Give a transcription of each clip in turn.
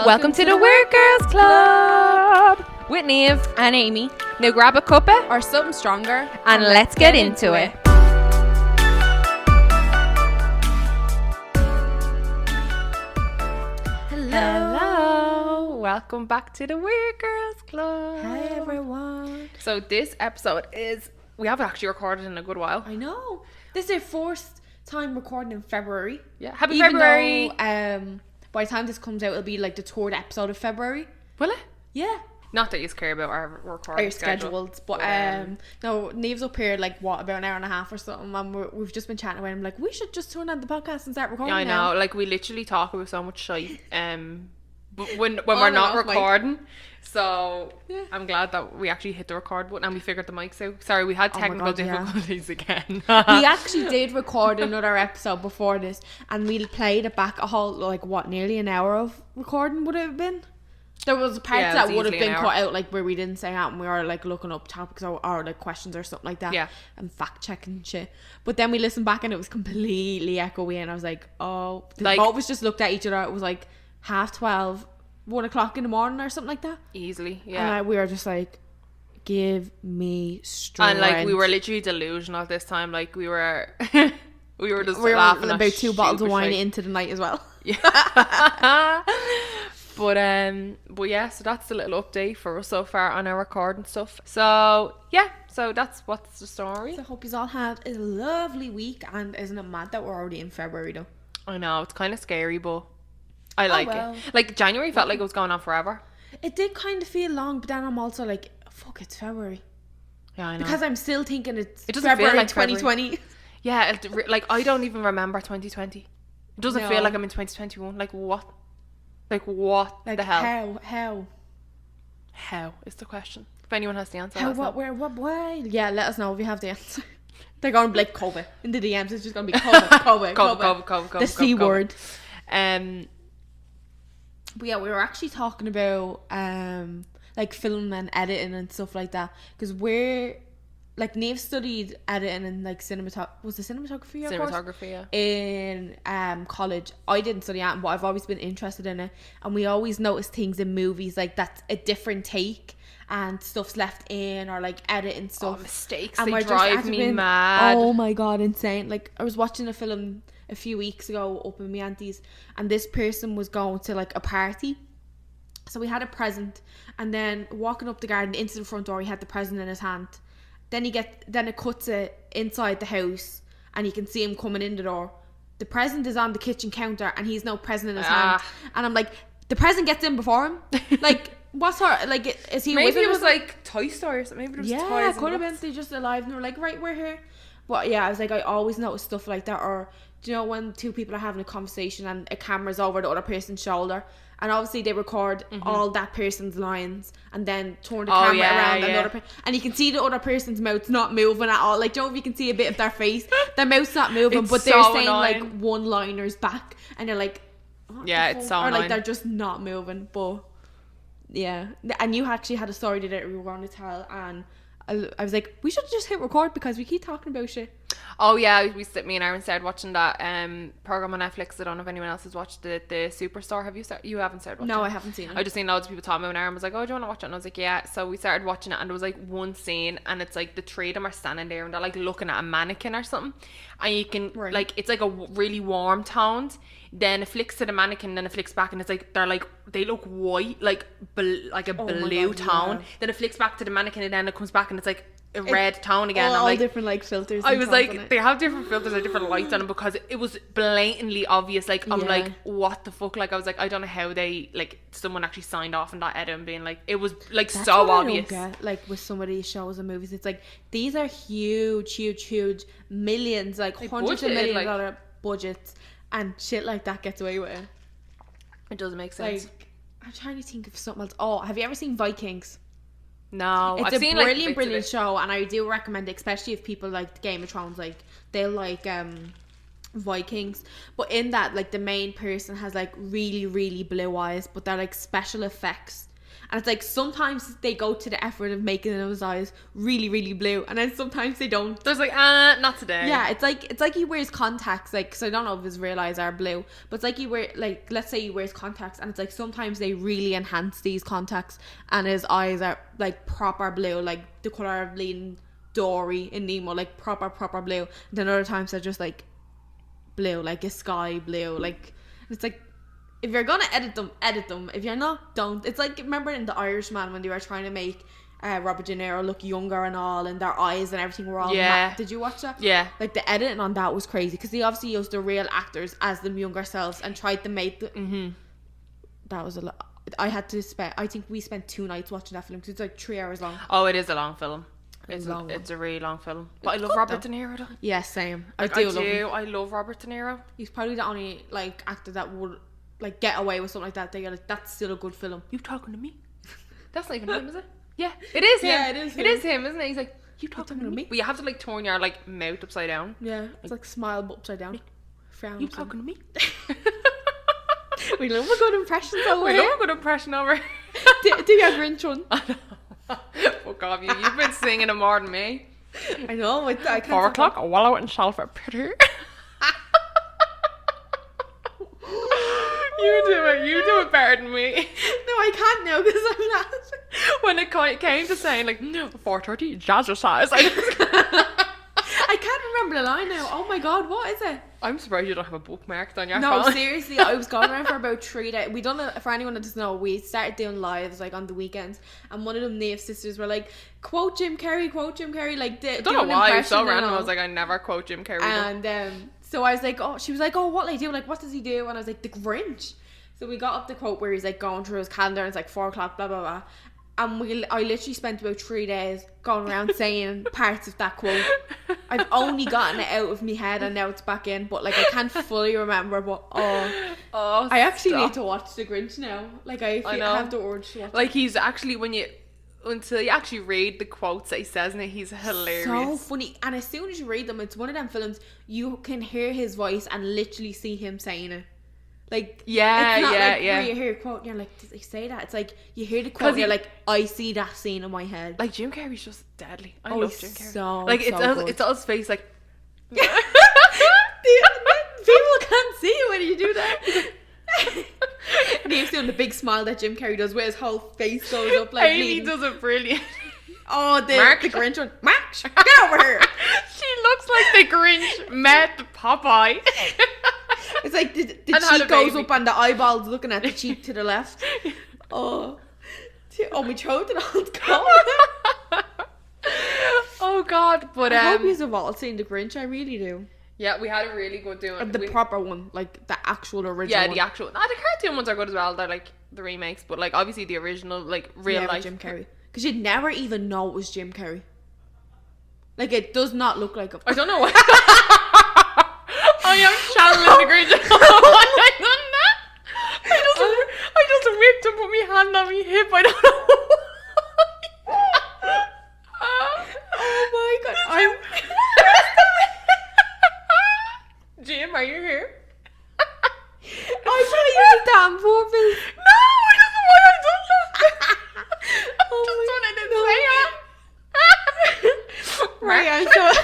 Welcome to the Weird Girls Club with Niamh and Amy. Now grab a cuppa or something stronger and let's get into it. Hello. Welcome back to the Weird Girls Club. Hi everyone. So this episode is, we haven't actually recorded in a good while. I know. This is our first time recording in February. Yeah, happy Even February. Though, by the time this comes out, it'll be like the third episode of February. Will it? Yeah. Not that you care about our recording schedules, but no, Niamh's up here like about an hour and a half or something, and we've just been chatting away. I'm like, we should just turn on the podcast and start recording. Yeah, I know. Now. Like we literally talk about so much shit. But when we're not recording, so yeah. I'm glad that we actually hit the record button and we figured the mics out. Sorry, we had technical difficulties again. We actually did record another episode before this, and we played it back a whole nearly an hour of recording would it have been. There was parts that would have been cut out, like where we didn't say that, and we were like looking up topics or like questions or something like that, and fact checking shit. But then we listened back and it was completely echoey, and I was like, oh, like, both of us just looked at each other. It was like 12:30, 1 o'clock in the morning or something like that. Easily, yeah. And we were just like, give me strength. And like we were literally delusional this time. Like we were just laughing about 2 bottles of wine into the night as well. Yeah. But yeah, so that's a little update for us so far on our recording stuff. So yeah, so that's what's the story. So I hope you all had a lovely week, and isn't it mad that we're already in February though? I know, it's kind of scary, but I like it. Like January felt like it was going on forever. It did kind of feel long, but then I'm also like, fuck, it's February. Yeah, I know. Because I'm still thinking it doesn't February feel like 2020. Yeah, like I don't even remember 2020. It doesn't feel like I'm in 2021. Like what? Like what the hell? How is the question. If anyone has the answer. How, what, where, what, why? Yeah, let us know if you have the answer. They're going to be like COVID. In the DMs, it's just going to be COVID. The C word. But yeah, we were actually talking about like film and editing and stuff like that, because we're like, Niamh studied editing and like cinematography in college. I didn't study that, but I've always been interested in it, and we always notice things in movies like that's a different take and stuff's left in, or like editing stuff. Mistakes, and they drive me mad. Oh my god, insane. Like I was watching a film a few weeks ago up in my auntie's, and this person was going to like a party, so we had a present, and then walking up the garden into the front door, he had the present in his hand. Then it cuts it inside the house, and you can see him coming in the door. The present is on the kitchen counter, and he's no present in his hand. And I'm like, the present gets in before him. Like, what's her, like, is he? Maybe it was like Toy Story or something. Maybe it was toys. Yeah, it could have been. They just alive, and they were like, right, we're here. But yeah, I was like, I always notice stuff like that. Or do you know when two people are having a conversation and a camera's over the other person's shoulder, and obviously they record all that person's lines and then turn the camera around and you can see the other person's mouth's not moving at all. Like, don't know if you can see a bit of their face, their mouth's not moving, but they're saying annoying. Like one-liners back, and you're like, it's so or annoying. like they're just not moving. But yeah, and you actually had a story that we were going to tell, and I was like, we should just hit record because we keep talking about shit. Oh yeah, me and Aaron started watching that program on Netflix. I don't know if anyone else has watched it, the Superstore. Have you started? You haven't started watching it? No, I haven't seen it. I just seen loads of people talking about it, and Aaron was like, oh, do you want to watch it? And I was like, yeah. So we started watching it, and there was like one scene, and it's like the three of them are standing there and they're like looking at a mannequin or something, and you can like, it's like a really warm toned, then it flicks to the mannequin, then it flicks back, and it's like they look white, like a blue tone. Then it flicks back to the mannequin, and then it comes back and it's like a red tone again. All like, different like filters. I was like, they have different filters and different lights on them, because it was blatantly obvious. Like, I'm like, what the fuck? Like, I was like, I don't know how they, like, someone actually signed off on that edit and being like, it was like, that's so obvious. I don't get, like, with some of these shows and movies, it's like, these are huge millions, like hundreds of million dollar budgets, and shit like that gets away with it. It doesn't make sense. Like, I'm trying to think of something else. Oh, have you ever seen Vikings? No, it's a brilliant show, and I do recommend it, especially if people like Game of Thrones. Like, they'll like Vikings, but in that, like, the main person has like really blue eyes, but they're like special effects. And it's like sometimes they go to the effort of making his eyes really, really blue, and then sometimes they don't. There's like, not today. Yeah, it's like he wears contacts, like, because I don't know if his real eyes are blue, but it's like let's say he wears contacts, and it's like sometimes they really enhance these contacts, and his eyes are like proper blue, like the colour of Lean Dory in Nemo, like proper blue. And then other times they're just like blue, like a sky blue. Like, it's like, if you're gonna edit them. If you're not, don't. It's like, remember in The Irishman when they were trying to make Robert De Niro look younger and all, and their eyes and everything were all matte. Did you watch that? Yeah. Like, the editing on that was crazy, because they obviously used the real actors as them younger selves and tried to make the that was a lot. I think we spent 2 nights watching that film, because it's like 3 hours long. Oh, it is a long film. It's a really long film. But I love Robert De Niro though. Yeah, same. I do love him. I love Robert De Niro. He's probably the only like actor that would like get away with something like that. They're like, that's still a good film. You talking to me? That's not even him, is it? Yeah, it is him. Yeah, it is him. It is him, isn't it? He's like, you talking to me? But you have to like turn your like mouth upside down. Yeah, it's like smile but upside down. Frown. You talking to me? We love a good impression over here. We love a good impression over. Do you have Grinch one? Fuck off, you. You've been singing it more than me. I know. I can't. 4 o'clock, a wallow in Salford Pity. You do it better than me. No, I can't now because I'm not. When it came to saying like 4:30 jazzercise, I can't remember the line now. Oh my god, what is it? I'm surprised you don't have a bookmarked on your phone. No, seriously, I was going around for about 3 days. We done it, for anyone that doesn't know, we started doing lives like on the weekends, and one of them Niamh sisters were like, quote Jim Carrey, like I don't know why it's so random. I was like, I never quote Jim Carrey. And so I was like, oh, she was like, oh, what do I do? Like, what does he do? And I was like, the Grinch. So we got up the quote where he's like going through his calendar and it's like 4 o'clock, blah blah blah. And I literally spent about 3 days going around saying parts of that quote. I've only gotten it out of my head and now it's back in, but like I can't fully remember. But I actually need to watch The Grinch now. Like I have the urge to watch. Like he's actually until you actually read the quotes that he says in it, he's hilarious. So funny, and as soon as you read them, it's one of them films you can hear his voice and literally see him saying it. Like, it's not like where you hear a quote and you're like, did they say that? It's like you hear the quote and you're like, I see that scene in my head. Like Jim Carrey's just deadly. I love Jim Carrey. So like good. it's all his face like people can't see you when you do that. And he's doing the big smile that Jim Carrey does where his whole face goes up like Amy does it brilliant. Oh, the Grinch one. Max, get over here. She looks like the Grinch met Popeye. It's like the cheek goes up and the eyeballs looking at the cheek to the left. Oh, my throat and all gone. Oh God, but I hope you've all seen The Grinch. I really do. Yeah, we had a really good doing. The proper one, like the actual original. Yeah, the actual. The cartoon ones are good as well. They're like the remakes, but like obviously the original, like real life. Jim Carrey. Because you'd never even know it was Jim Carrey. Like it does not look like him. I don't know why. I am channeling the Grinch. I just whipped and put my hand on my hip. I don't know. Oh my God! I'm. Jim, are you here? I thought you did that on purpose. No, I don't know why I done that. Oh just my God.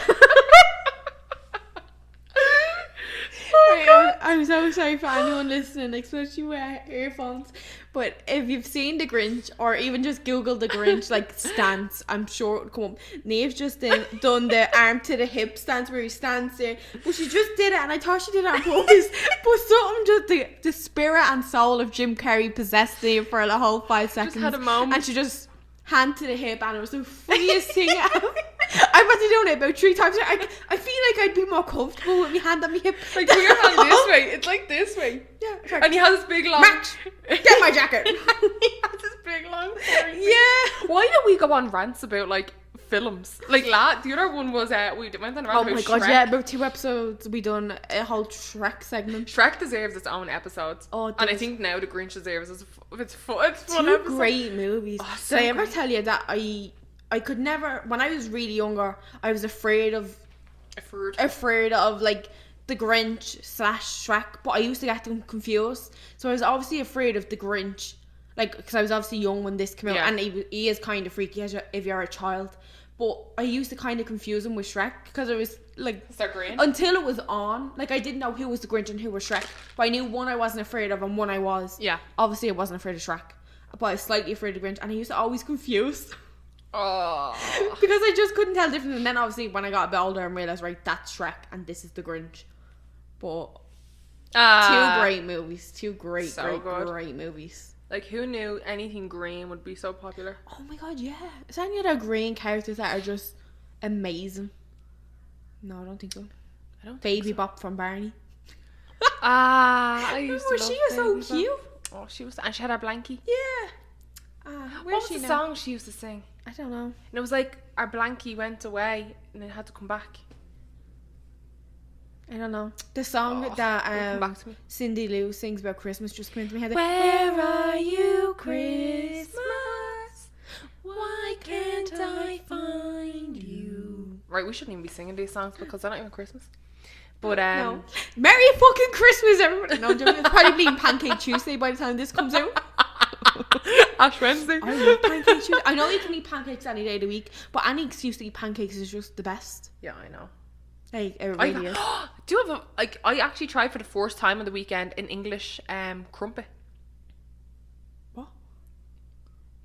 Right, I'm so sorry for anyone listening, especially with earphones. But if you've seen The Grinch, or even just Google The Grinch, like stance, I'm sure it'll come up. Niamh's just done the arm to the hip stance where he stands there. But she just did it, and I thought she did it on purpose. But something just, the spirit and soul of Jim Carrey possessed him for a whole 5 seconds. Just had a moment. And she just hand to the hip, and it was the funniest thing ever. I've had to do it about 3 times. I feel like I'd be more comfortable with my hand on my hip. Like put your hand this way. It's like this way. Yeah. And he has this big long. Max, get my jacket. He has this big long. Yeah. Why do we go on rants about like films? Like the other one was we went on a rant about Shrek. God, yeah, about 2 episodes we done a whole Shrek segment. Shrek deserves its own episodes. Oh, and I think now The Grinch deserves its full 2 episode. great movies. So Did I ever tell you that I could never, when I was really younger, I was afraid of like the Grinch / Shrek, but I used to get them confused. So I was obviously afraid of the Grinch, Like, because I was obviously young when this came out, and he is kind of freaky if you're a child. But I used to kind of confuse him with Shrek because it was like until it was on. Like, I didn't know who was the Grinch and who was Shrek, but I knew one I wasn't afraid of and one I was. Yeah. Obviously, I wasn't afraid of Shrek, but I was slightly afraid of Grinch, and I used to always confuse. Oh. Because I just couldn't tell difference. And then obviously when I got a bit older and realised, right, that's Shrek and this is the Grinch. But two great movies. Two great movies. Like, who knew anything green would be so popular? Oh my god, yeah. Is there any other green characters that are just amazing? No, I don't think so. I don't Baby think so. Bop from Barney. I used to love she was so cute. Oh, she was, and she had her blankie. Yeah. What was the song she used to sing? I don't know. And it was like our blankie went away and it had to come back. I don't know. The song that Cindy Lou sings about Christmas just came into my head. Where are you, Christmas? Why can't I find you? Right, we shouldn't even be singing these songs because they're not even Christmas. But no. Merry fucking Christmas, everybody. No, it's probably being Pancake Tuesday by the time this comes out. Ash Wednesday. I love Pancake Tuesday. I know you can eat pancakes any day of the week, but any excuse to eat pancakes is just the best. Yeah, I know. Like, it really is. Do you have I actually tried for the first time on the weekend in English crumpet. What?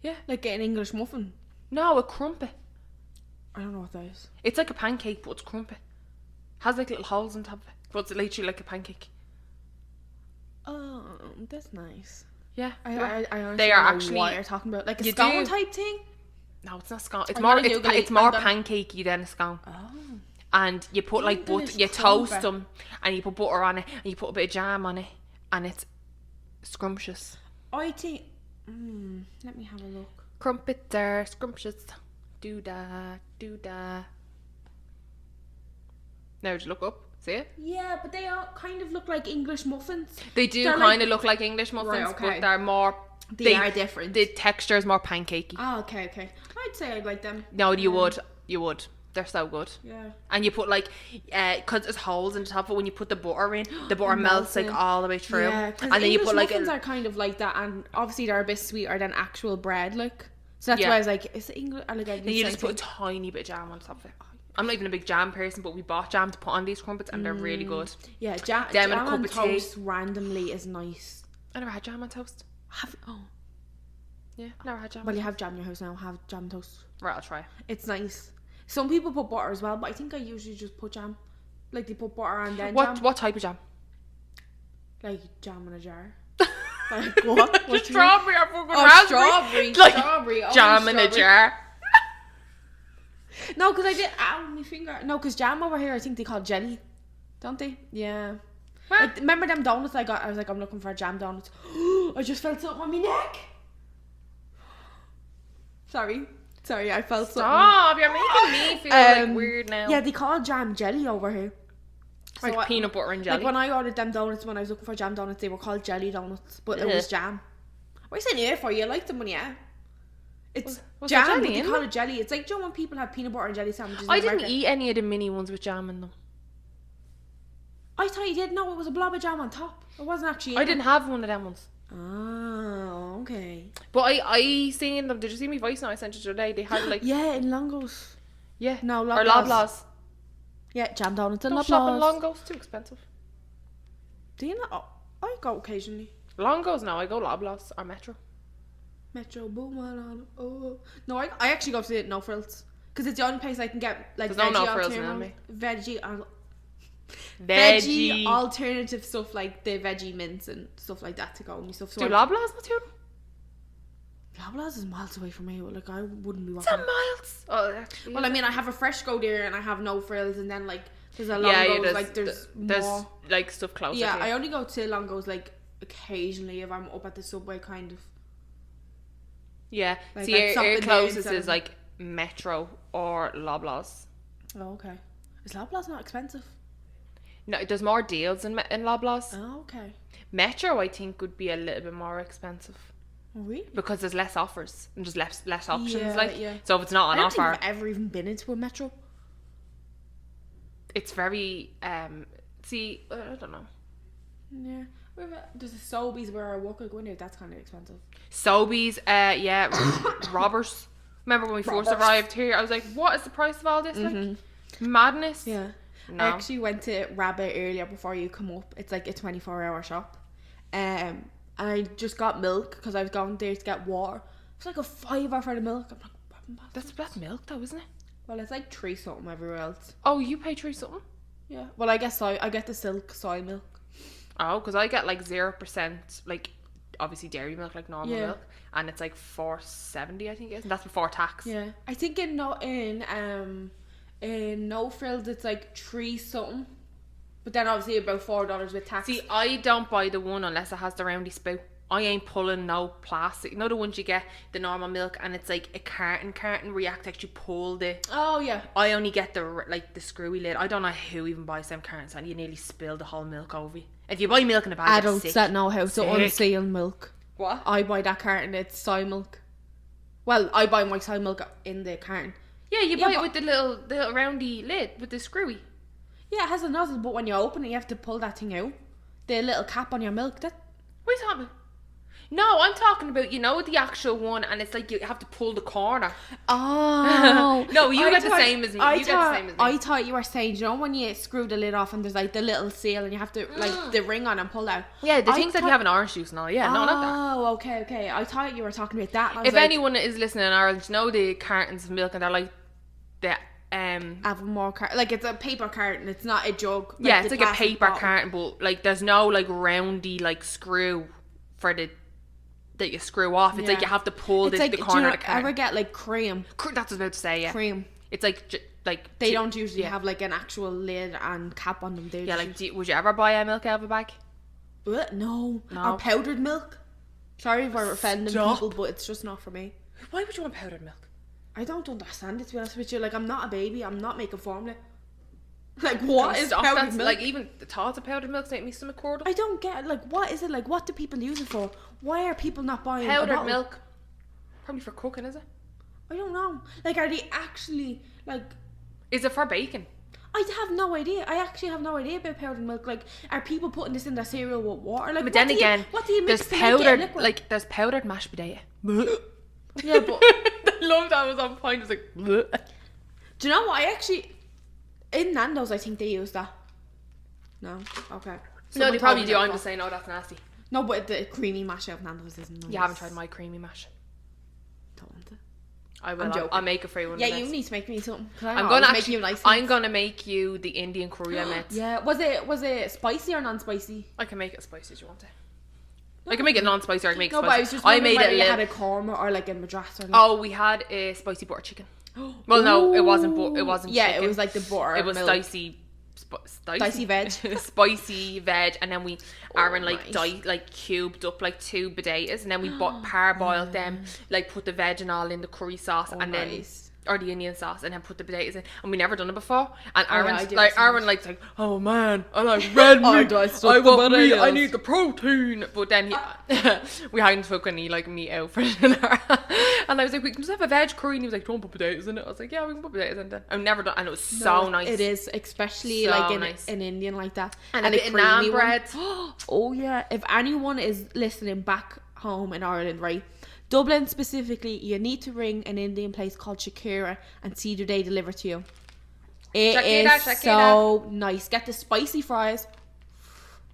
Yeah. Like an English muffin? No, a crumpet. I don't know what that is. It's like a pancake, but it's crumpet. Has like little holes on top of it, but it's literally like a pancake. Oh, that's nice. Yeah, I honestly they are actually what you're talking about, like a scone type thing. No, it's not scone. It's more pancakey than a scone. Oh. And you put like butter, you toast them, and you put butter on it, and you put a bit of jam on it, and it's scrumptious. I think. Let me have a look. Crumpets are scrumptious. Do da, do da. Now just look up. See it? Yeah, but they all kind of look like English muffins. They do kind of look like English muffins, but they're more. They are different. The texture is more pancakey. Oh, okay. I'd say I'd like them. No, you would. They're so good. Yeah. And you put like, because there's holes in the top, but when you put the butter in, the butter melts like all the way through. Yeah, and then English you put like muffins are kind of like that, and obviously they're a bit sweeter than actual bread, like. So that's why I was like, is it English? Then you just put a tiny bit of jam on top of it. I'm not even a big jam person, but we bought jam to put on these crumpets, and they're really good. Yeah, jam on toast randomly is nice. I never had jam on toast. Yeah, never had jam. Well, you have jam in your house now. Have jam on toast. Right, I'll try. It's nice. Some people put butter as well, but I think I usually just put jam. Like, they put butter and then jam. What type of jam? Like jam in a jar. Like what? Strawberry or fucking raspberry? Strawberry. Jam in a jar. No, because I did. Ow, my finger. No, because jam over here, I think they call jelly. Don't they? Yeah. Like, remember them donuts I got? I was like, I'm looking for jam donuts. I just felt something on my neck. Sorry, I felt something. Stop, you're making me feel like weird now. Yeah, they call jam jelly over here. Like so peanut butter and jelly. Like when I ordered them donuts, when I was looking for jam donuts, they were called jelly donuts, but it was jam. What are you saying here for? You like them when you It's jam, but they call it jelly. It's like, do you know when people have peanut butter and jelly sandwiches I didn't eat any of the mini ones with jam in them. I thought you did. No, it was a blob of jam on top. It wasn't actually I didn't have one of them ones. Oh, okay. But I seen them. Did you see me voice note I sent you today? They had like in Longos. Yeah. No, Loblaws. Or Loblaws. Yeah, jam donuts and Don't Loblaws. shop in Longos, too expensive. Do you know? Oh, I go occasionally. Longos, no, I go Loblaws or Metro. Boom, oh. No, I actually go to No Frills. Because it's the only place I can get like There's veggie alternative stuff, like the veggie mints and stuff like that to go and stuff. So do Loblaws not too? Loblaws is miles away from me. Like, I wouldn't be walking. 10 miles. Oh, actually, well, I mean, I have a fresh go there and I have No Frills, and then like there's a Longos. Like there's more like stuff closer. Yeah, I only go to Longos like occasionally if I'm up at the subway, kind of. Yeah, like, see, our closest is like Metro or Loblaws. Oh, okay. Is Loblaws not expensive? No, there's more deals in Loblaws. Oh, okay. Metro, I think, would be a little bit more expensive. Oh, really? Because there's less offers and just less options. Yeah. So if it's not on offer, I don't think I've ever even been into a Metro. It's very I don't know. Yeah, There's a Sobeys where I work. I go in there. That's kind of expensive. Sobeys, yeah, Robbers. Remember when we first arrived here? I was like, what is the price of all this? Like, madness. Yeah. No. I actually went to Rabbit earlier before you come up. It's like a 24-hour shop. And I just got milk because I was going there to get water. It's like a $5 for the milk. I'm like, that's milk though, isn't it? Well, it's like 3 something everywhere else. Oh, you pay 3 something? Yeah. Well, I guess I get the silk soy milk. Oh, because I get like 0%, like obviously dairy milk, like normal milk, and it's like $4.70, I think it is, and that's before tax. Yeah. I think in No Frills it's like 3 something. But then obviously about $4 with tax. See, I don't buy the one unless it has the roundy spout. I ain't pulling no plastic. You know the ones you get, the normal milk, and it's like a carton where you have to actually pull the... Oh, yeah. I only get the screwy lid. I don't know who even buys them cartons, and you nearly spill the whole milk over you. If you buy milk in a bag, adults that know how to unseal milk. What? I buy that carton, it's soy milk. Well, I buy my soy milk in the carton. Yeah, you buy it with the little roundy lid, with the screwy. Yeah, it has a nozzle, but when you open it, you have to pull that thing out. The little cap on your milk. What are you talking about? No, I'm talking about, you know, the actual one, and it's like you have to pull the corner. Oh. No, you get the same as me. I thought you were saying, you know, when you screw the lid off and there's like the little seal and you have to, like, the ring on and pull out. Yeah, the things that you have in orange juice and all. Yeah, no, not that. Oh, okay. I thought you were talking about that. If anyone is listening in Ireland, you know the cartons of milk, and they're like the... Avamore carton, like it's a paper carton, it's not a jug. Like yeah, it's like a paper carton, but like there's no like roundy like screw for that you screw off. It's like you have to pull the corner of the carton. Ever get like cream? That's what I was about to say. Yeah, cream. It's like they don't usually have like an actual lid and cap on them. Yeah, like would you ever buy a milk out of a bag? No. Or powdered milk. Sorry if we're offending people, but it's just not for me. Why would you want powdered milk? I don't understand it, to be honest with you. Like, I'm not a baby. I'm not making formula. Like, what is powdered milk? Like, even the thoughts of powdered milk make me stomach curdle. I don't get it. Like, what is it? Like, what do people use it for? Why are people not buying powdered milk? Probably for cooking, is it? I don't know. Like, are they actually, like... Is it for baking? I have no idea. I actually have no idea about powdered milk. Like, are people putting this in their cereal with water? Like, but then again, what do you mix there's powdered, like, there's powdered mashed potato. Yeah, but I love that. I was on point. I was like, bleh. Do you know what? I actually in Nando's I think they use that. No, okay. No, they probably do. I'm just saying, oh, that's nasty. No, but the creamy mash out of Nando's isn't nice. You haven't tried my creamy mash. Don't want it. I will. I'll make it for you one. Yeah, you need to make me something. I'm gonna make you nice. I'm gonna make you the Indian curry I made. Yeah, was it spicy or non-spicy? I can make it spicy if you want it. I can make it non-spicy or I can make it spicy. But I was just wondering whether you had a korma or like a madras or like... Oh, we had a spicy butter chicken. Well, no, it wasn't. It wasn't. Yeah, chicken. It was like the butter. It was milk. Dicey veg. Spicy veg, and then we Aaron like cubed up like 2 potatoes, and then we parboiled them, like put the veg and all in the curry sauce, and then or the Indian sauce, and then put the potatoes in, and we never done it before. And Aaron's Aaron like, oh man, I like red meat. I want meat. I need the protein. But then we hadn't took any like meat out for dinner, and I was like, we can just have a veg curry, and he was like, don't put potatoes in it. I was like, yeah, we can put potatoes in it. I've never done, and it was so nice. It is, especially so like in Indian like that, and a bit of naan bread. Oh yeah, if anyone is listening back home in Ireland, right? Dublin specifically, you need to ring an Indian place called Shakira and see do they deliver to you. It is so nice. Get the spicy fries,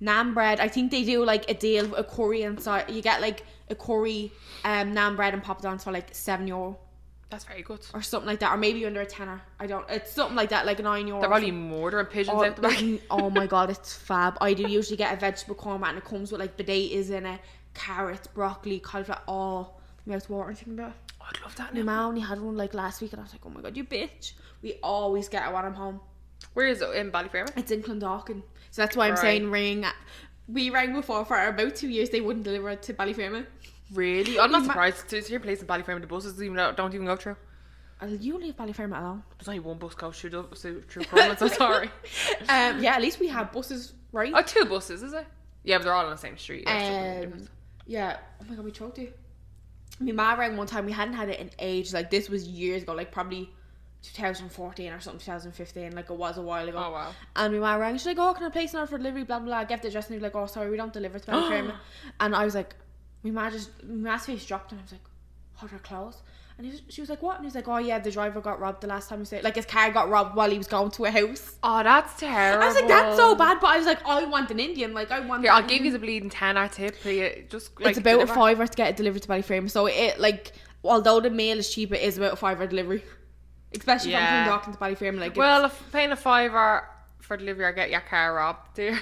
naan bread. I think they do like a deal, a curry inside. You get like a curry naan bread and poppadons for like €7. That's very good. Or something like that, or maybe under a tenner. I don't. It's something like that, like €9. They're probably murdering pigeons out the back. Oh my god, it's fab. I do usually get a vegetable korma and it comes with like potatoes in it, carrots, broccoli, cauliflower. Oh. Mouth watering thinking about it. Oh, I'd love that. My mum only had one like last week and I was like, oh my god, you bitch. We always get it when I'm home. Where is it? In Ballyfermot? It's in Clondalkin. So that's why I'm saying ring. We rang before for about 2 years. They wouldn't deliver it to Ballyfermot. Really? I'm not surprised. It's your place in Ballyfermot. The buses don't even go through. You leave Ballyfermot alone. There's only one bus goes through Crumlin, so sorry. Yeah, at least we have buses, right? Oh, 2 buses, is it? Yeah, but they're all on the same street. Yeah. Oh my god, we choked you. My ma rang one time, we hadn't had it in age, like this was years ago, like probably 2014 or something, 2015, like it was a while ago. Oh wow. And my mum rang, she's like, oh, can I place an order for delivery, blah blah blah, get the address, and he was like, oh sorry, we don't deliver to Ballyfermot. And I was like, my face dropped, and I was like, oh, they're closed. And she was like, what? And he was like, oh yeah, the driver got robbed the last time we stayed, like his car got robbed while he was going to a house. Oh, that's terrible. I was like, that's so bad. But I was like, I want an Indian, like I want. Here, I'll give you the bleeding tenner tip. Just like, it's about a £5 to get it delivered to Ballyfermot, so it, like, although the mail is cheap, it is about a £5 delivery, especially from Dundalk to Ballyfermot. Like, well, if paying a £5 for delivery, or get your car robbed, dear.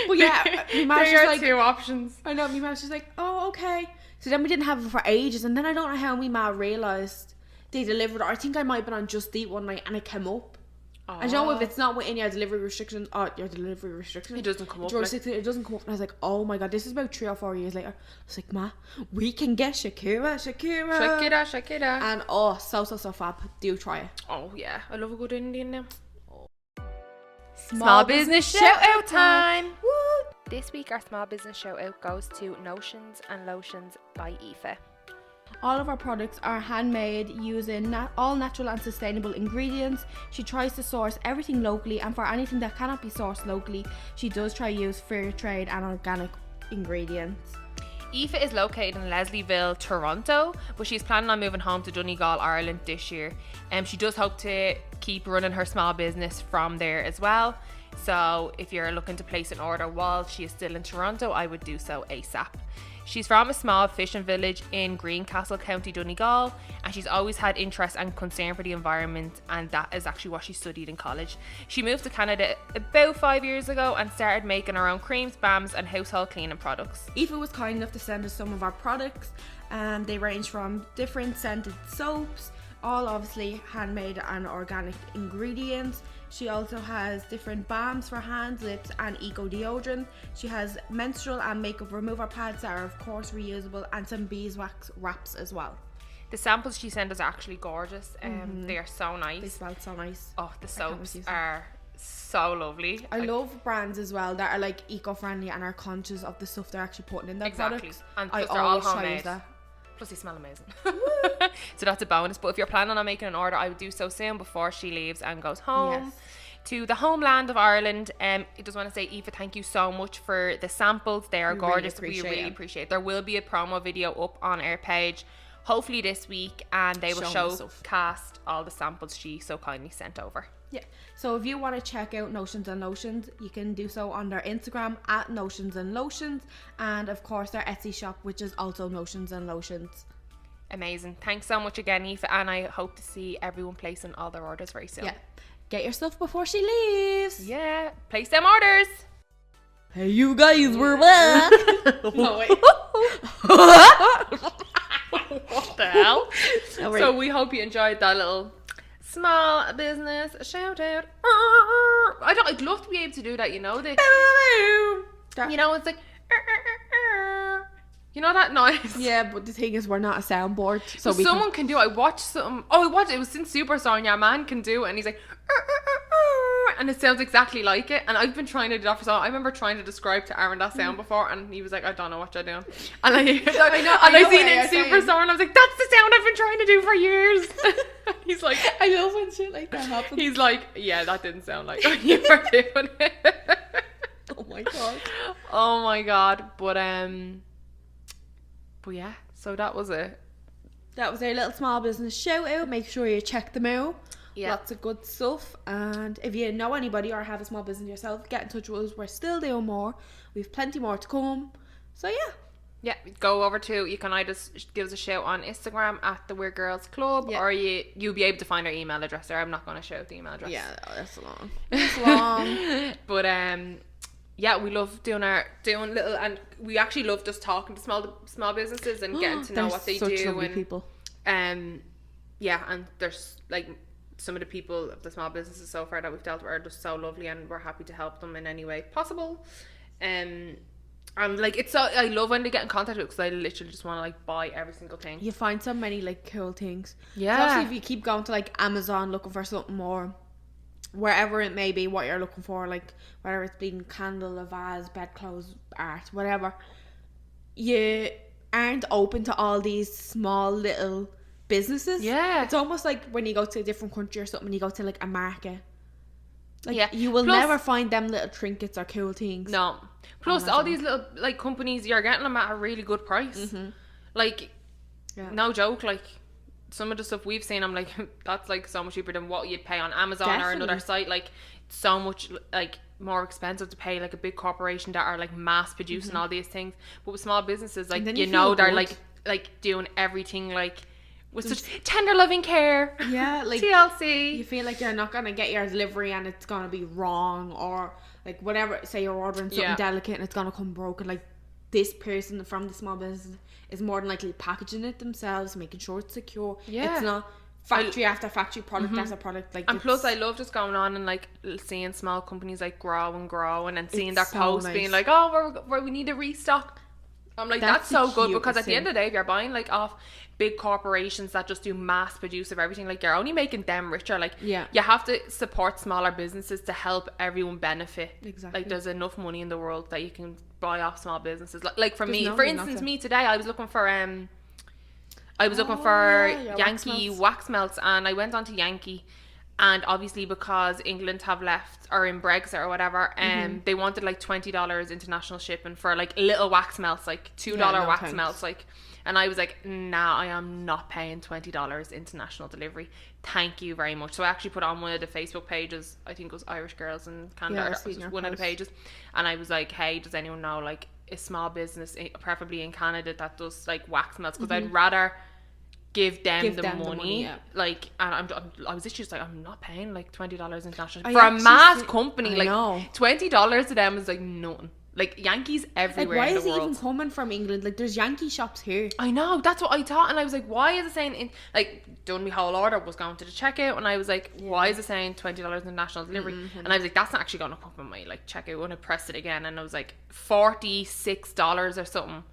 But yeah, my mum's there are like, two options. I know, my mum's just like, oh okay. So then we didn't have it for ages, and then I don't know how my mum realised they delivered it. I think I might have been on Just Eat one night and it came up. I don't know if it's not within your delivery restrictions. It doesn't come up. It doesn't come up. And I was like, oh my god, this is about 3 or 4 years later. I was like, Ma, we can get Shakira. And so fab. Do try it. Oh yeah, I love a good Indian now. Small business shout out time. Woo! This week our small business shout out goes to Notions and Lotions by Aoife. All of our products are handmade using all natural and sustainable ingredients. She tries to source everything locally, and for anything that cannot be sourced locally, she does try to use fair trade and organic ingredients. Aoife is located in Leslieville, Toronto, but she's planning on moving home to Donegal, Ireland this year. She does hope to keep running her small business from there as well. So if you're looking to place an order while she is still in Toronto, I would do so ASAP. She's from a small fishing village in Greencastle, County Donegal, and she's always had interest and concern for the environment, and that is actually what she studied in college. She moved to Canada about 5 years ago and started making her own creams, balms and household cleaning products. Aoife was kind enough to send us some of our products, and they range from different scented soaps, all obviously handmade and organic ingredients. She also has different balms for hands, lips and eco deodorant. She has menstrual and makeup remover pads that are of course reusable, and some beeswax wraps as well. The samples she sent us are actually gorgeous. They are so nice. They smell so nice. Oh, the soaps are so lovely. I love brands as well that are like eco-friendly and are conscious of the stuff they're actually putting in their products. And I they're always all try to homemade. use that. Plus they smell amazing. So that's a bonus. But if you're planning on making an order, I would do so soon before she leaves and goes home to the homeland of Ireland. I just want to say, Aoife, thank you so much for the samples. They are gorgeous. We really appreciate it. There will be a promo video up on our page hopefully this week, and they will showcast all the samples she so kindly sent over. Yeah, so if you want to check out Notions and Lotions, you can do so on their Instagram at Notions and Lotions, and of course their Etsy shop, which is also Notions and Lotions. Amazing. Thanks so much again, Aoife, and I hope to see everyone placing all their orders very soon. Yeah, get your stuff before she leaves. Yeah, place them orders. Hey, you guys, we're back. No, wait. What the hell? So we hope you enjoyed that little small business shout out. I'd love to be able to do that, you know. You know, it's like, you know that noise. Yeah, but the thing is, we're not a soundboard, so someone can do it. I watched some. It was in Superstar, and your man can do it, and he's like, and it sounds exactly like it. And I've been trying to do that for so long. I remember trying to describe to Aaron that sound before, and he was like, I don't know what you're doing. And I seen it in Superstar, and I was like, that's the sound I've been trying to do for years. He's like, I love when shit like that happens. He's like, yeah, that didn't sound like what you were doing. Oh my god. Oh my god. But yeah, so that was it. That was our little small business shout out. Make sure you check them out. Yeah. Lots of good stuff. And if you know anybody or have a small business yourself, get in touch with us. We're still doing more. We've plenty more to come. So yeah, go over to, you can either give us a shout on Instagram at the Weird Girls Club, or you'll be able to find our email address there. I'm not going to shout the email address. Yeah, that's long. It's long. But yeah, we love doing little, and we actually love just talking to small businesses and getting to know what they do. Lovely people. Yeah, and there's like some of the people of the small businesses so far that we've dealt with are just so lovely, and we're happy to help them in any way possible. And like, it's so, I love when they get in contact with us, because I literally just want to like buy every single thing. You find so many like cool things. Yeah. Especially if you keep going to like Amazon looking for something more, wherever it may be, what you're looking for, like whether it's bleeding candle, a vase, bedclothes, art, whatever, you aren't open to all these small little businesses. Yeah. It's almost like when you go to a different country or something, you go to like a market. Like, you will never find them little trinkets or cool things. No. Plus, all these little, like, companies, you're getting them at a really good price. Like, no joke, like, some of the stuff we've seen, I'm like, that's, like, so much cheaper than what you'd pay on Amazon or another site. Like, so much, like, more expensive to pay, like, a big corporation that are, like, mass producing all these things. But with small businesses, like, you know, they're, like, doing everything, like, with such tender loving care. Yeah, like TLC. You feel like you're not gonna get your delivery and it's gonna be wrong, or like whatever. Say you're ordering something delicate and it's gonna come broken. Like, this person from the small business is more than likely packaging it themselves, making sure it's secure. Yeah, it's not factory after factory, product after product. Like, and plus, I love just going on and like seeing small companies like grow and then seeing their posts being like, oh, we need to restock. I'm like, that's so good, because at the end of the day, if you're buying like off big corporations that just do mass produce of everything, like, you're only making them richer. Like, you have to support smaller businesses to help everyone benefit. Exactly. Like, there's enough money in the world that you can buy off small businesses. Like for me, for instance, me today, I was looking for Yankee wax melts, and I went on to Yankee. And obviously, because England have left, or in Brexit or whatever, they wanted like $20 international shipping for like little wax melts, like $2 wax melts, like. And I was like, nah, I am not paying $20 international delivery. Thank you very much. So I actually put on one of the Facebook pages, I think it was Irish Girls in Canada, one of the pages. And I was like, hey, does anyone know like a small business, preferably in Canada, that does like wax melts? Because I'd rather give them the money. Like, and I was just like, I'm not paying like $20 international for a mass company. Like, $20 to them is like nothing. Like, Yankees everywhere in the world. Why is it even coming from England? Like, there's Yankee shops here. I know, that's what I thought. And I was like, why is it saying, done my whole order, was going to the checkout, and I was like, why is it saying $20 in national delivery? And I was like, that's not actually going to come up on my, like, checkout. When I pressed it again, and I was like, $46 or something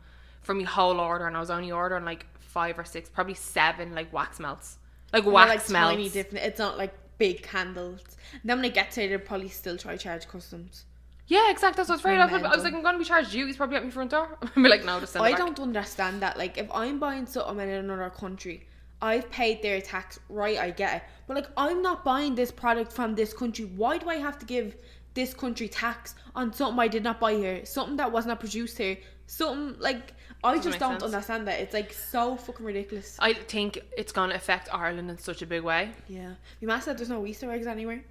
for my whole order, and I was only ordering, like, 5 or 6, probably 7, like, wax melts. Like, wax melts. Tiny different. It's not, like, big candles. And then when they get to it, they'll probably still try to charge customs. Yeah, exactly. That's what's right. I was like, I'm going to be charged duties probably at my front door. I'll be like, no, just send it back. I don't understand that. Like, if I'm buying something in another country, I've paid their tax, right? I get it. But like, I'm not buying this product from this country. Why do I have to give this country tax on something I did not buy here? Something that was not produced here? Something like, I just don't understand that. It's like so fucking ridiculous. I think it's going to affect Ireland in such a big way. Yeah. My mum said there's no Easter eggs anywhere.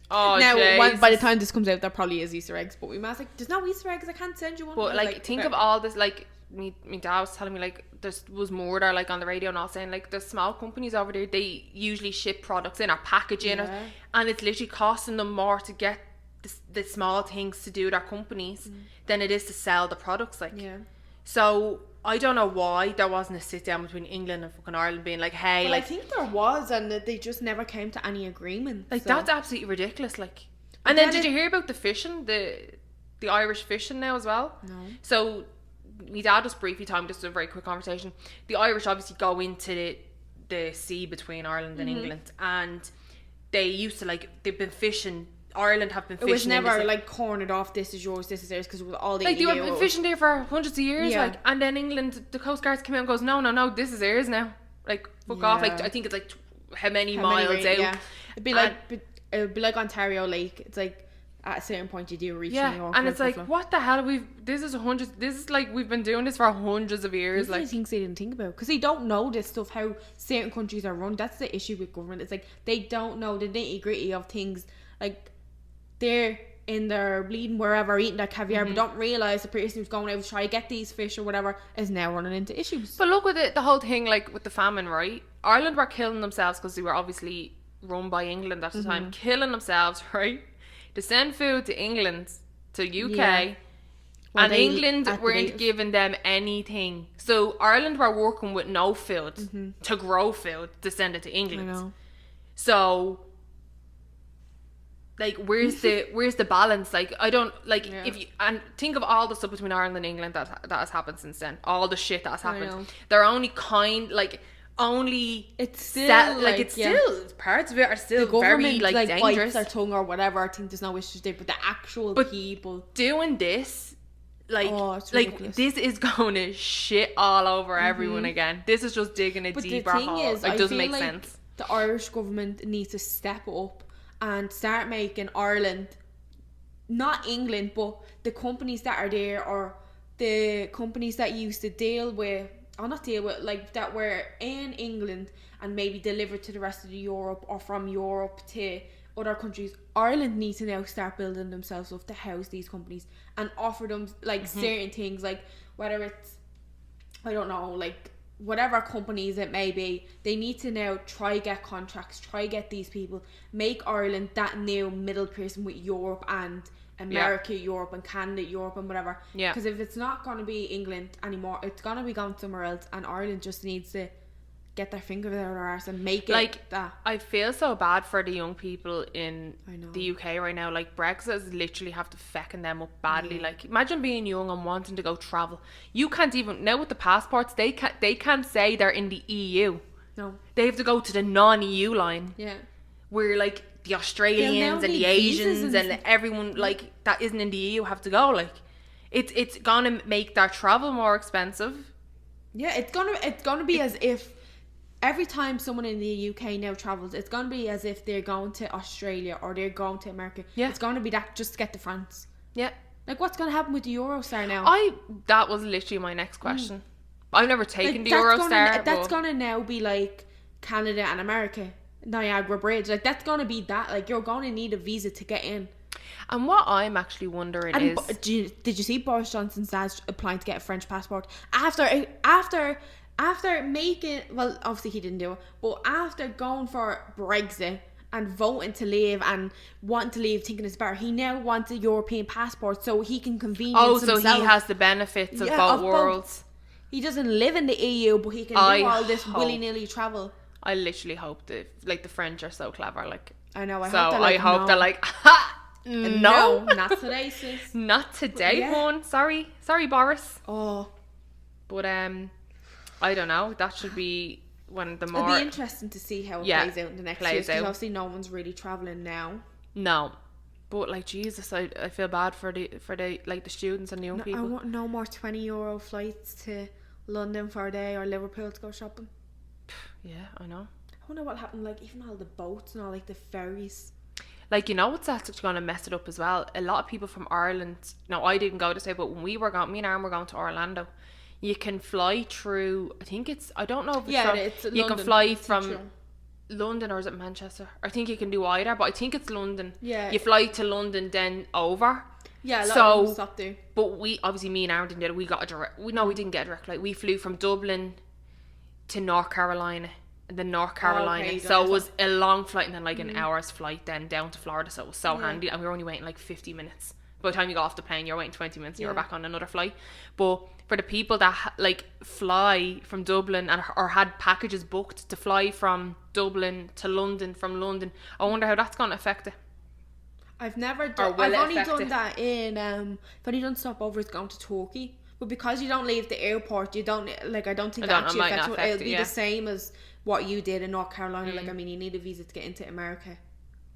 Oh, now, by the time this comes out, there probably is Easter eggs. But my mom's like, there's no Easter eggs. I can't send you one. But like, think of all this. Like, me dad was telling me, like, there was murder, like, on the radio and all, saying like the small companies over there, they usually ship products in or packaging it, and it's literally costing them more to get the small things to do their companies than it is to sell the products. Like, so I don't know why there wasn't a sit down between England and fucking Ireland being like, hey, well, like, I think there was, and they just never came to any agreement. Like, that's absolutely ridiculous. Like, and then did you hear about the fishing, the Irish fishing now as well? No. So my dad just briefly told me, just a very quick conversation. The Irish obviously go into the sea between Ireland and England, and they used to, like, they've been fishing. Ireland have been fishing. It was never like cornered off. This is yours. This is theirs. Because it was all the like they were been fishing there for hundreds of years. Like, and then England, the coast guards came out and goes, no, this is theirs now. Like, fuck off. Like, I think it's like how many miles out. Yeah. It'd be like Ontario Lake. It's like at a certain point you do reach. And it's like, what the hell? This is like we've been doing this for hundreds of years. Like, things they didn't think about, because they don't know this stuff, how certain countries are run. That's the issue with government. It's like they don't know the nitty gritty of things. Like, they're in their bleeding wherever eating that caviar, but don't realise the person who's going out to try to get these fish or whatever is now running into issues. But look with the whole thing, like with the famine, right? Ireland were killing themselves because they were obviously run by England at the time, killing themselves, right, to send food to England, to UK, and England weren't giving them anything. So Ireland were working with no food to grow food to send it to England. I know. So, like, where's the balance? Like, I don't, like, if you, and think of all the stuff between Ireland and England that has happened since then, all the shit that has happened. They're only it's still still parts of it are still the very like dangerous. Bites their tongue or whatever. I think there's no issues there, but the actual people doing this ridiculous. This is going to shit all over everyone again. This is just digging a deeper hole. It doesn't make sense. The Irish government needs to step up and start making Ireland, not England, but the companies that are there, or the companies that used to like that were in England and maybe delivered to the rest of Europe, or from Europe to other countries. Ireland needs to now start building themselves up to house these companies and offer them like certain things, like whether it's, I don't know, like whatever companies it may be, they need to now try get contracts, try get these people, make Ireland that new middle person with Europe and America, Europe and Canada, Europe and whatever. Yeah. Because if it's not going to be England anymore, it's going to be gone somewhere else, and Ireland just needs to get their finger out of their arse and make it like that. I feel so bad for the young people in the UK right now. Like, Brexit is literally have to fecking them up badly. Like, imagine being young and wanting to go travel. You can't even, now with the passports, they can't say they're in the EU. No. They have to go to the non-EU line. Yeah. Where like the Australians and the Asians and everyone like that isn't in the EU have to go. Like, it's gonna make their travel more expensive. Yeah, it's gonna be as if every time someone in the UK now travels, it's going to be as if they're going to Australia or they're going to America. Yeah. It's going to be that just to get to France. Yeah. Like, what's going to happen with the Eurostar now? That was literally my next question. I've never taken the Eurostar. That's going to now be like Canada and America, Niagara Bridge. Like, that's going to be that. Like, you're going to need a visa to get in. And what I'm actually wondering is... Did you see Boris Johnson's dad's applying to get a French passport? After making, well, obviously he didn't do it, but after going for Brexit and voting to leave and wanting to leave thinking it's better, he now wants a European passport so he can convenience himself. So he has the benefits of both worlds. He doesn't live in the EU, but he can do all this willy-nilly travel. I literally hope that, like, the French are so clever, like... I know, I hope they're like, ha! No, not today, sis. Not today, hon. Sorry, Boris. Oh. But, I don't know. That should be when the more... It'll be interesting to see how it plays out in the next year. Because obviously no one's really travelling now. No. But, like, Jesus, I feel bad for the like the students and the young people. I want no more €20 flights to London for a day or Liverpool to go shopping. Yeah, I know. I wonder what happened, like, even all the boats and all, like, the ferries. Like, you know what's actually going to mess it up as well? A lot of people from Ireland... No, I didn't go to say, but when we were going... Me and Aaron were going to Orlando... You can fly through, I think it's, I don't know if it's from, you London. Can fly from London, or is it Manchester? I think you can do either, but I think it's London. Yeah. You fly to London, then over. Yeah, a lot of them stop there. But we, obviously me and Aaron didn't get it. We got a direct, we didn't get a direct flight. We flew from Dublin to North Carolina, and then North Carolina. Okay, so it was a long flight, and then like an hour's flight then down to Florida. So it was so handy, and we were only waiting like 50 minutes. By the time you got off the plane, you're waiting 20 minutes and you were back on another flight. But for the people that like fly from Dublin or had packages booked to fly from Dublin to London, from London, I wonder how that's going to affect it. I've never done... I've only done that in... I've only done stopovers going to Turkey. But because you don't leave the airport, you don't... Like, I don't think that actually affects it. It'll be the same as what you did in North Carolina. Like, I mean, you need a visa to get into America.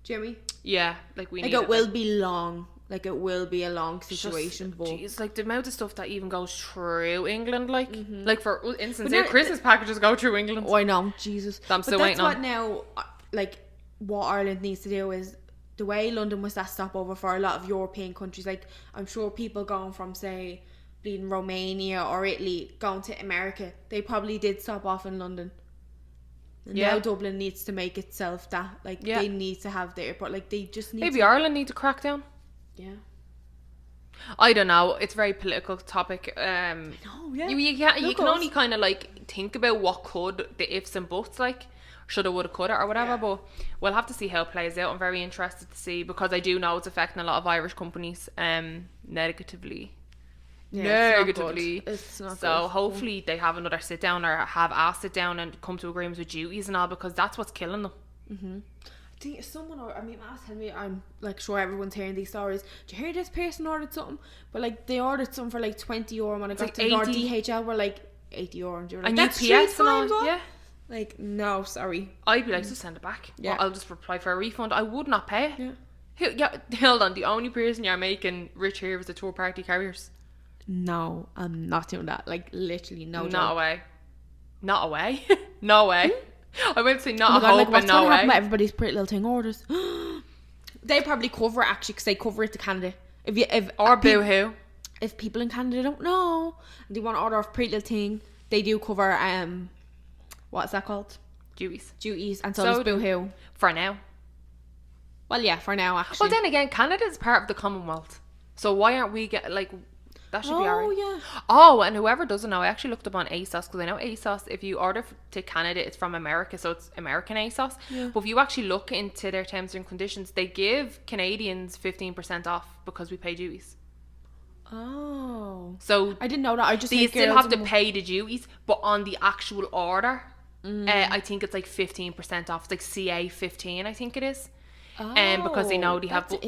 Do you know what I mean? Yeah. Like, we need it will be long. Like, it will be a long situation, but... Jeez, like, the amount of stuff that even goes through England, like... Like, for instance, Christmas packages go through England. Oh, I know, Jesus. I'm still waiting on. That's what now, like, what Ireland needs to do is... The way London was that stopover for a lot of European countries, like, I'm sure people going from, say, being Romania or Italy, going to America, they probably did stop off in London. And now Dublin needs to make itself that, like, they need to have the airport. Like, they just need Maybe Ireland need to crack down. Yeah. I don't know. It's a very political topic. I know, yeah. You can only kind of like think about what could, the ifs and buts, like shoulda, woulda, coulda, or whatever. But we'll have to see how it plays out. I'm very interested to see, because I do know it's affecting a lot of Irish companies negatively. Yeah, It's not so good. Hopefully they have another sit down, or have a sit down and come to agreements with duties and all, because that's what's killing them. I think someone, I mean, Matt's telling me, I'm like sure everyone's hearing these stories. Do you hear this person ordered something? But like, they ordered something for like €20, and when I got to our DHL, we're like €80. And like, UPS and all, yeah. Like, no, sorry. I'd be like, just send it back. Yeah. I'll just reply for a refund. I would not pay it. Yeah. Hold on, the only person you're making rich here is the third party carriers. no, I'm not doing that. Like, literally, no joke. Not away. Not away? No way. I went to say not a God, hope like, what's and no going to way. happen with everybody's Pretty Little Thing orders? They probably cover it, actually, because they cover it to Canada. Or Boohoo. If people in Canada don't know, and they want to order off Pretty Little Thing, they do cover, what's that called? Duties. And so does Boohoo. For now. Well, yeah, for now, actually. Well, then again, Canada is part of the Commonwealth. So why aren't we that should be alright. Oh, yeah. Oh, and whoever doesn't know, I actually looked up on ASOS, because I know ASOS, if you order to Canada, it's from America, so it's American ASOS. Yeah. But if you actually look into their terms and conditions, they give Canadians 15% off because we pay duties. Oh. So I didn't know that. I just you still have to pay the duties, but on the actual order, I think it's like 15% off. It's like CA 15, I think it is. Oh, because they know they have. But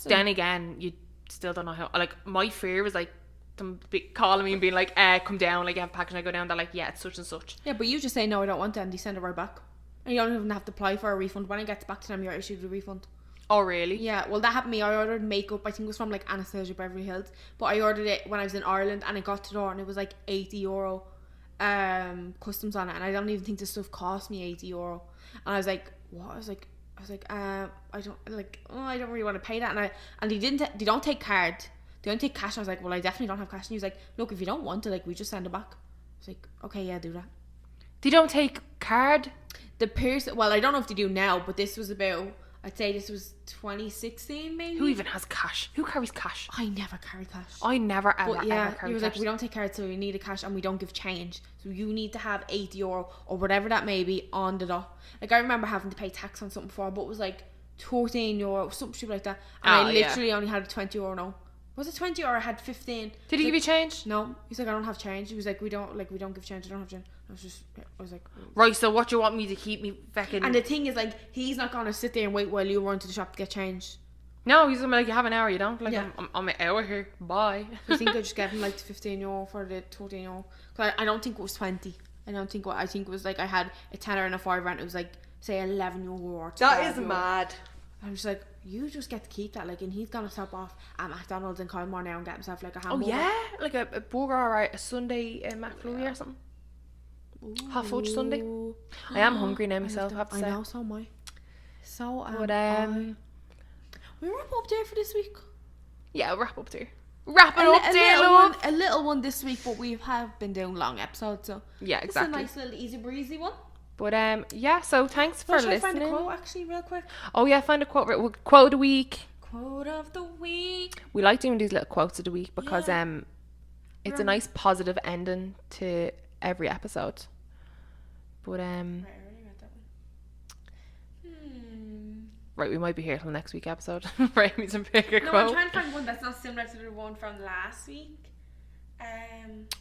then again, you still don't know how. Like, my fear was like them calling me and being like, come down, like, you have a package, and I go down, they're like, yeah, it's such and such. Yeah, but you just say, no, I don't want it, and they send it right back. And you don't even have to apply for a refund. When it gets back to them, you're issued a refund. Oh, really? Yeah, well, that happened to me. I ordered makeup, I think it was from like Anastasia Beverly Hills, but I ordered it when I was in Ireland, and it got to the door, and it was like €80 customs on it, and I don't even think this stuff cost me €80. And I was like, what? I was like, I don't really want to pay that. And they don't take card. They don't take cash. I was like, well, I definitely don't have cash. And he was like, look, if you don't want it, like, we just send it back. I was like, okay, yeah, do that. They don't take card? The person, well, I don't know if they do now, but this was about, I'd say this was 2016 maybe. Who even has cash? Who carries cash? I never carry cash. I never ever carry cash. He was like, we don't take cards, so we need a cash, and we don't give change. So you need to have €80 or whatever that may be on the dot. Like, I remember having to pay tax on something before, but it was like €14, something stupid like that. And I literally only had a €20 note. Was it 20 or I had 15? Did he give you change? No. He's like, I don't have change. He was like, we don't give change. I don't have change. I was like, right, so what do you want me to keep me fucking... And the thing is, like, he's not going to sit there and wait while you run to the shop to get change. No, he's going to be like, you have an hour, you don't? Like, yeah. I'm an hour here. Bye. I think I just gave him like €15 for the €14. Because I don't think it was 20. I think it was like, I had a tenner and a fiver, and it was like, say, €11. That is mad. I'm just like, you just get to keep that, like, and he's gonna stop off at McDonald's in Colmore now and get himself like a hamburger. Oh yeah, like a burger or a Sunday McFlurry or something. Ooh. Hot fudge Sunday. I am hungry now myself, I have to say. I know, so am I. We wrap up there for this week. Yeah, we'll wrap up there. A little one this week, but we have been doing long episodes, so yeah, exactly. It's a nice little easy breezy one. But yeah, so thanks for listening. Should I find a quote actually real quick? Oh yeah, find a quote. Quote of the week. Quote of the week. We like doing these little quotes of the week because it's a nice positive ending to every episode. But Right, I already read that one. Right, we might be here till next week episode. Right, we some bigger quote. No, I'm trying to find one that's not similar to the one from last week.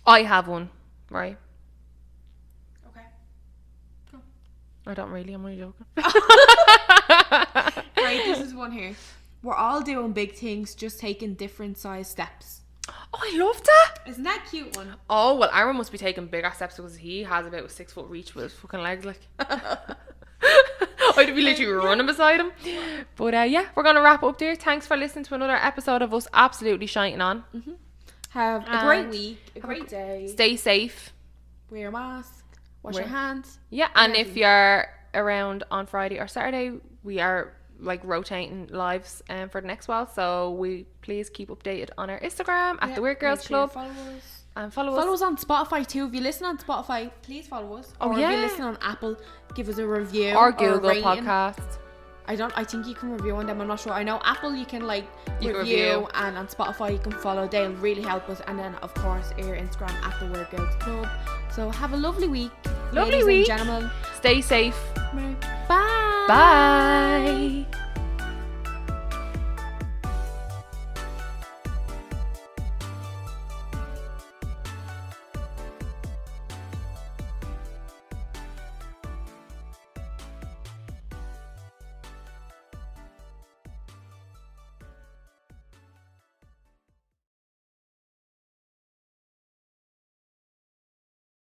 I have one. Right. I don't really, I'm only joking. Right, this is one here. We're all doing big things, just taking different size steps. Oh, I love that. Isn't that a cute one? Oh, well, Aaron must be taking bigger steps because he has about a 6 foot reach with his fucking legs, like. I'd be literally running beside him. But yeah, we're going to wrap up there. Thanks for listening to another episode of us absolutely shining on. Mm-hmm. Have a great week, a great day. Stay safe. Wear your mask. Wash your hands. Yeah, and if you're around on Friday or Saturday, we are like rotating lives for the next while. So please keep updated on our Instagram at the Weird Girls Club. Follow us. And follow us on Spotify too. If you listen on Spotify, please follow us. Oh, or yeah. if you listen on Apple, give us a review. Or Google Podcast. I think you can review on them. I'm not sure. I know Apple you can like review, and on Spotify you can follow. They'll really help us. And then of course our Instagram at the Weird Girls Club. So have a lovely week. Ladies and gentlemen. Stay safe. Bye. Bye.